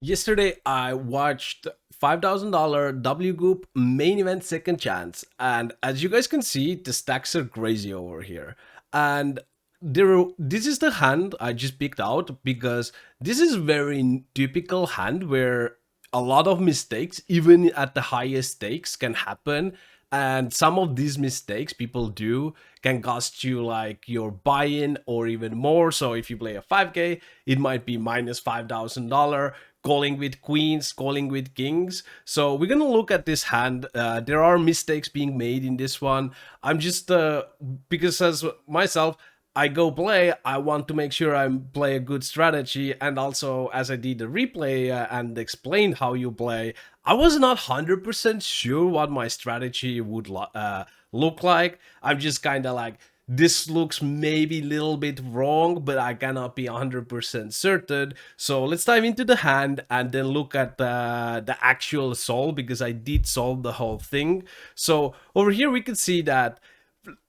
Yesterday, I watched $5,000 WCOOP main event second chance, and as you guys can see, the stacks are crazy over here. And this is the hand I just picked out because this is very typical hand where a lot of mistakes, even at the highest stakes, can happen. And some of these mistakes people do can cost you like your buy-in or even more. So if you play a 5K, it might be minus $5,000 calling with queens, calling with kings. So we're gonna look at this hand. There are mistakes being made in this one. I'm just because as myself, I go play. I want to make sure I play a good strategy, and also as I did the replay and explained how you play, I was not 100% sure what my strategy would look like. I'm just kind of like, this looks maybe a little bit wrong, but I cannot be 100% certain. So let's dive into the hand and then look at the actual solve, because I did solve the whole thing. So over here we can see that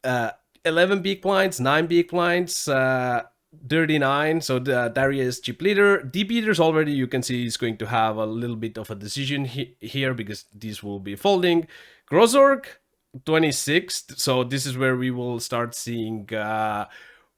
uh, 11 big blinds, 9 big blinds, 39. So the Darius chip leader. Deep eaters already you can see is going to have a little bit of a decision here because these will be folding. Grozorg 26th. So this is where we will start seeing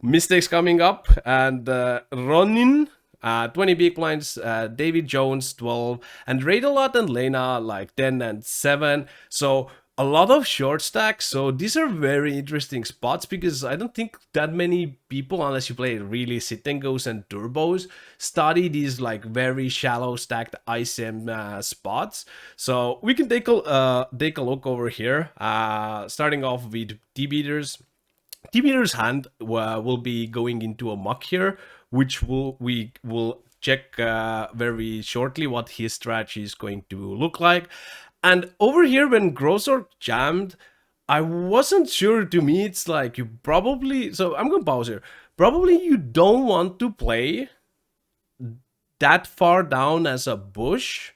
mistakes coming up. And Ronin 20 big blinds, David Jones 12, and Raidalot and Lena like 10 and 7. So a lot of short stacks. So these are very interesting spots because I don't think that many people, unless you play really sit and goes and turbos, study these like very shallow stacked ICM spots. So we can take a look over here. Starting off with D beaters. T-Meter's hand will be going into a muck here, which we will check very shortly what his strategy is going to look like. And over here, when Grosor jammed, I wasn't sure. To me, it's like you probably. So I'm gonna pause here. Probably you don't want to play that far down as a bush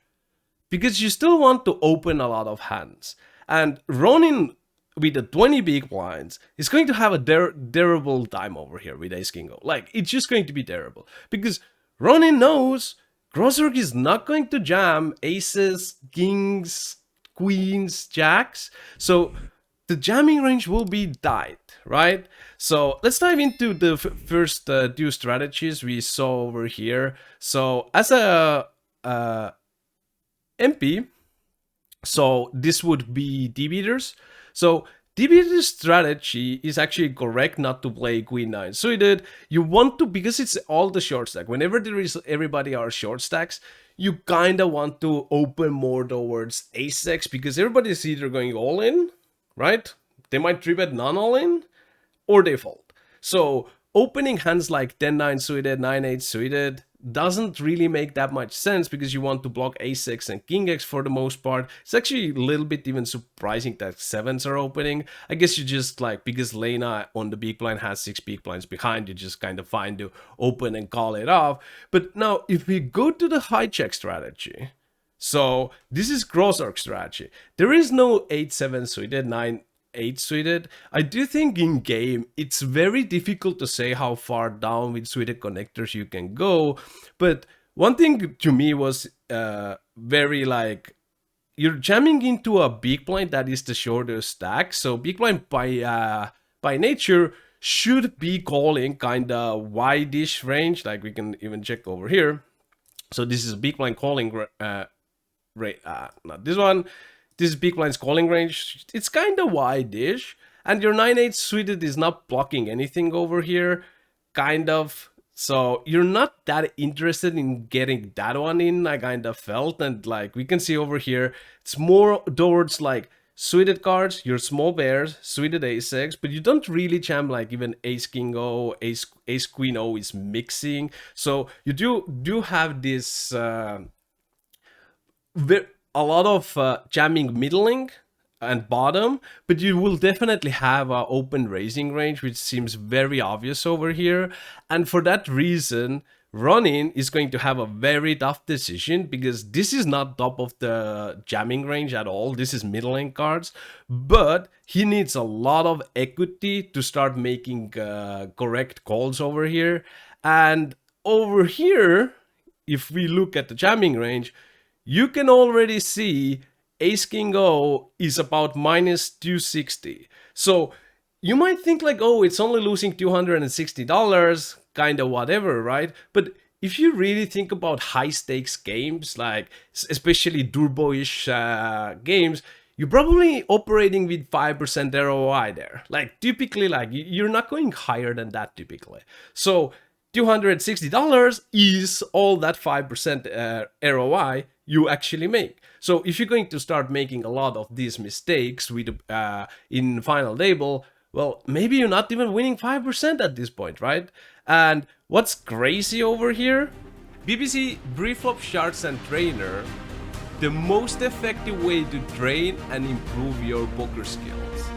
because you still want to open a lot of hands. And Ronin with the 20 big blinds is going to have a terrible time over here with Ace Kingo. Like, it's just going to be terrible because Ronin knows Grosserk is not going to jam aces, kings, queens, jacks. So the jamming range will be tight, right? So let's dive into the first two strategies we saw over here. So as a MP, so this would be D-beaters. So D-beaters strategy is actually correct not to play Queen 9 suited. You want to, because it's all the short stack. Whenever there is everybody are short stacks, you kind of want to open more towards Ace-X because everybody is either going all in, right? They might 3-bet non-all in, or they fold. So opening hands like 10-9 suited, 9-8 suited doesn't really make that much sense because you want to block Ace-X and King-X for the most part. It's actually a little bit even surprising that 7s are opening. I guess you just like, because Lena on the big blind has 6 big blinds behind, you just kind of find to open and call it off. But now if we go to the high check strategy, so this is cross arc strategy. There is no 8-7 suited, 9-8 suited. I do think in game it's very difficult to say how far down with suited connectors you can go. But one thing to me was very like, you're jamming into a big blind that is the shorter stack. So big blind by nature should be calling kind of wide-ish range. Like we can even check over here. So this is big blind calling not this one. This is big blind's calling range. It's kind of wide-ish, and your 9-8 suited is not blocking anything over here, kind of. So you're not that interested in getting that one in, I kind of felt. And like we can see over here, it's more towards like suited cards, your small bears, suited ace-x, but you don't really jam like even ace king o, ace queen o is mixing. So you do have this a lot of jamming middling and bottom, but you will definitely have an open raising range, which seems very obvious over here. And for that reason, Ronin is going to have a very tough decision because this is not top of the jamming range at all. This is middling cards, but he needs a lot of equity to start making correct calls over here. And over here, if we look at the jamming range, you can already see ace king O is about minus 260. So you might think like, oh, it's only losing $260, kind of whatever, right? But if you really think about high stakes games, like especially turbo-ish games, you're probably operating with 5% ROI there. Like typically, like you're not going higher than that typically. So $260 is all that 5% ROI you actually make. So if you're going to start making a lot of these mistakes with in final table, well, maybe you're not even winning 5% at this point, right? And what's crazy over here? BBC Brieflop Sharks and Trainer, the most effective way to train and improve your poker skills.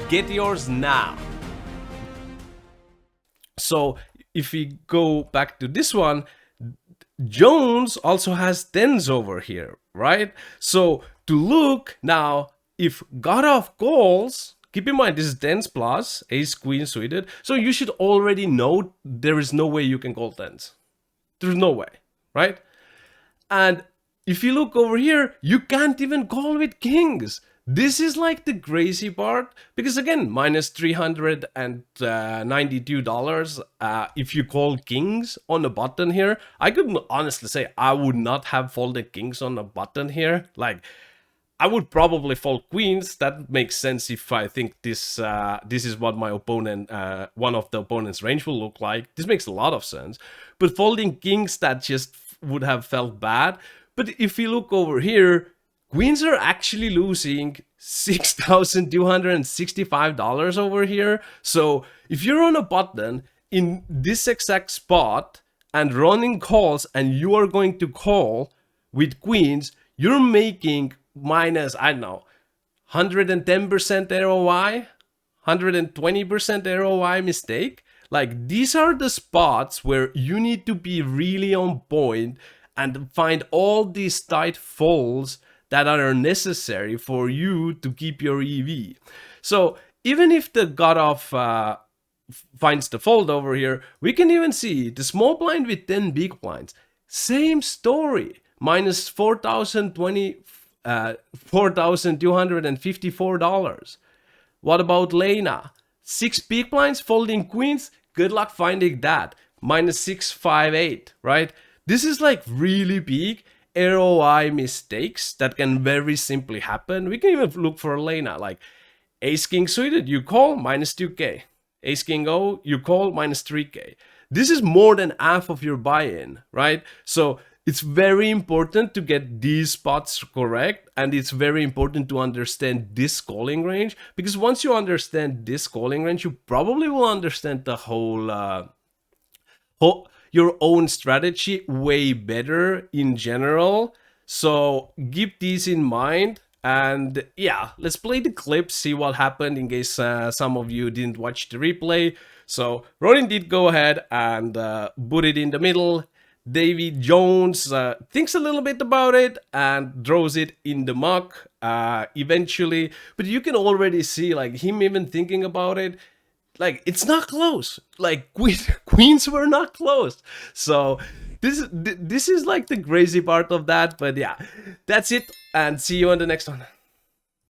Get yours now. So if we go back to this one, Jones also has tens over here, right? So to look now, if got off calls, keep in mind this is tens plus, ace queen suited, so you should already know there is no way you can call tens. There's no way, right? And if you look over here, you can't even call with kings. This is like the crazy part, because again, minus $392 if you call kings on the button here. I could honestly say I would not have folded kings on the button here. Like, I would probably fold queens. That makes sense if I think this is what my opponent, one of the opponent's range will look like. This makes a lot of sense. But folding kings, that just would have felt bad. But if you look over here, queens are actually losing $6,265 over here. So if you're on a button in this exact spot and running calls and you are going to call with queens, you're making minus, I don't know, 110% ROI, 120% ROI mistake. Like, these are the spots where you need to be really on point and find all these tight folds that are necessary for you to keep your EV. So even if the cutoff finds the fold over here, we can even see the small blind with 10 big blinds. Same story, minus $4,254. What about Lena? 6 big blinds folding queens. Good luck finding that. Minus 658, right? This is like really big ROI mistakes that can very simply happen. We can even look for Lena, like ace king suited, you call minus 2k. Ace king O, you call minus 3k. This is more than half of your buy-in, right? So it's very important to get these spots correct, and it's very important to understand this calling range, because once you understand this calling range, you probably will understand the whole your own strategy way better in general. So keep these in mind. And yeah, let's play the clip, see what happened in case some of you didn't watch the replay. So Rodin did go ahead and put it in the middle. David Jones thinks a little bit about it and throws it in the muck eventually. But you can already see like him even thinking about it. Like, it's not close. Like, queens were not close. So this is like the crazy part of that. But yeah, that's it. And see you on the next one.